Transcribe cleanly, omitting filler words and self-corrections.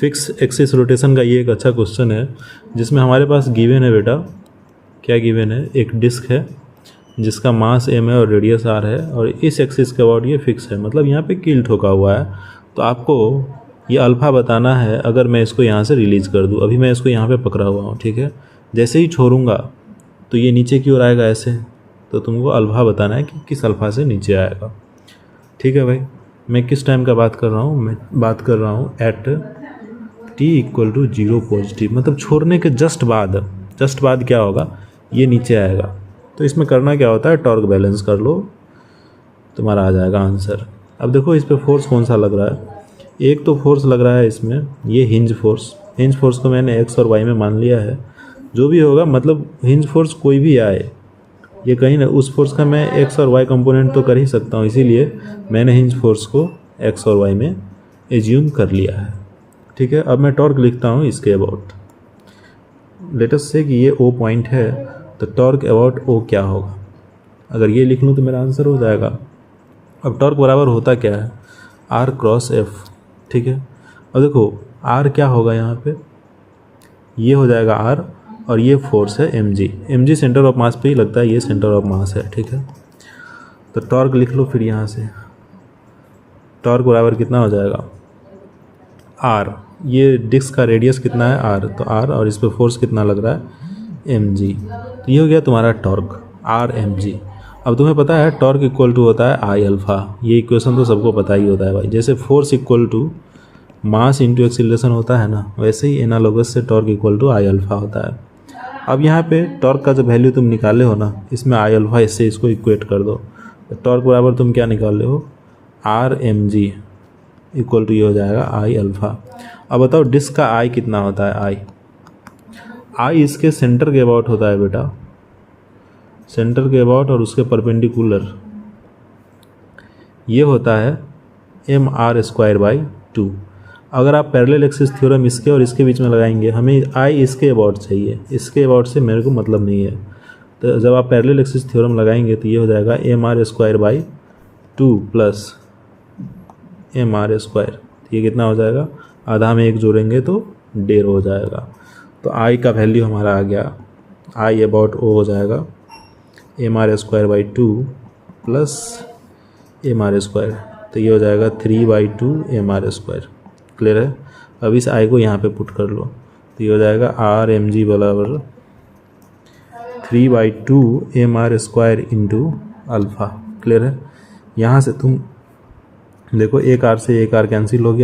Fix axis rotation का ये एक अच्छा क्वेश्चन है जिसमें हमारे पास गिवन है बेटा, क्या गिवन है, एक डिस्क है जिसका मास m है और रेडियस r है और इस एक्सिस के अबाउट ये फिक्स है, मतलब यहाँ पे कील ठोका हुआ है। तो आपको ये अल्फ़ा बताना है अगर मैं इसको यहाँ से रिलीज़ कर दूँ। अभी मैं इसको यहाँ पे पकड़ा हुआ हूँ, ठीक है। जैसे ही छोड़ूंगा तो ये नीचे की ओर आएगा ऐसे, तो तुमको अल्फ़ा बताना है कि किस अल्फ़ा से नीचे आएगा, ठीक है भाई। मैं किस टाइम का बात कर रहा हूँ, मैं बात कर रहा हूँ एट t = 0 पॉजिटिव, मतलब छोड़ने के जस्ट बाद क्या होगा, ये नीचे आएगा। तो इसमें करना क्या होता है, टॉर्क बैलेंस कर लो, तुम्हारा आ जाएगा आंसर। अब देखो इस पर फोर्स कौन सा लग रहा है। एक तो फोर्स लग रहा है इसमें, ये हिंज फोर्स को मैंने x और y में मान लिया है। जो भी होगा, मतलब हिंज फोर्स कोई भी आए, ये कहीं ना उस फोर्स का मैं x और y कंपोनेंट तो कर ही सकता हूँ, इसीलिए मैंने हिंज फोर्स को x और y में एज्यूम कर लिया है, ठीक है। अब मैं टॉर्क लिखता हूँ इसके अबाउट। लेट अस से कि ये O पॉइंट है, तो टॉर्क अबाउट O क्या होगा। अगर ये लिख लूँ तो मेरा आंसर हो जाएगा। अब टॉर्क बराबर होता क्या है, R क्रॉस F, ठीक है। अब देखो R क्या होगा, यहाँ पे ये हो जाएगा R और ये फोर्स है mg सेंटर ऑफ मास पे ही लगता है, ये सेंटर ऑफ मास है, ठीक है। तो टॉर्क लिख लो फिर यहाँ से, टॉर्क बराबर कितना हो जाएगा R, ये डिस्क का रेडियस कितना है R, तो R और इस पर फोर्स कितना लग रहा है mg, तो ये हो गया तुम्हारा टॉर्क R mg। अब तुम्हें पता है टॉर्क इक्वल टू होता है I अल्फ़ा, ये इक्वेशन तो सबको पता ही होता है भाई। जैसे force equal to mass into acceleration होता है ना, वैसे ही एनालोगस से torque equal to I alpha होता है। अब यहाँ पे टॉर्क का जो वैल्यू तुम निकाले हो ना, इसमें I अल्फ़ा, इससे इसको इक्वेट कर दो, तो टॉर्क बराबर तुम क्या निकाले हो, R mg इक्वल टू ये हो जाएगा I अल्फ़ा। अब बताओ डिस्क का I कितना होता है, I इसके सेंटर के अबाउट होता है बेटा, सेंटर के अबाउट और उसके परपेंडिकुलर, ये होता है mr²/2। अगर आप पैरेलल एक्सिस थ्योरम इसके और इसके बीच में लगाएंगे, हमें I इसके अबाउट चाहिए, इसके अबाउट से मेरे को मतलब नहीं है। तो जब आप पैरेलल एक्सिस थ्योरम लगाएंगे तो ये हो जाएगा mr² प्लस mr², ये कितना हो जाएगा, आधा में एक जोड़ेंगे तो 1.5 हो जाएगा। तो I का वैल्यू हमारा आ गया, I अबाउट O हो जाएगा mr²/2 प्लस mr², तो ये हो जाएगा 3/2 mr²। क्लियर है। अब इस I को यहाँ पे पुट कर लो, तो ये हो जाएगा R mg बराबर 3/2 mr² इंटू अल्फ़ा। क्लियर है। यहाँ से तुम देखो एक R से एक R कैंसिल हो गया,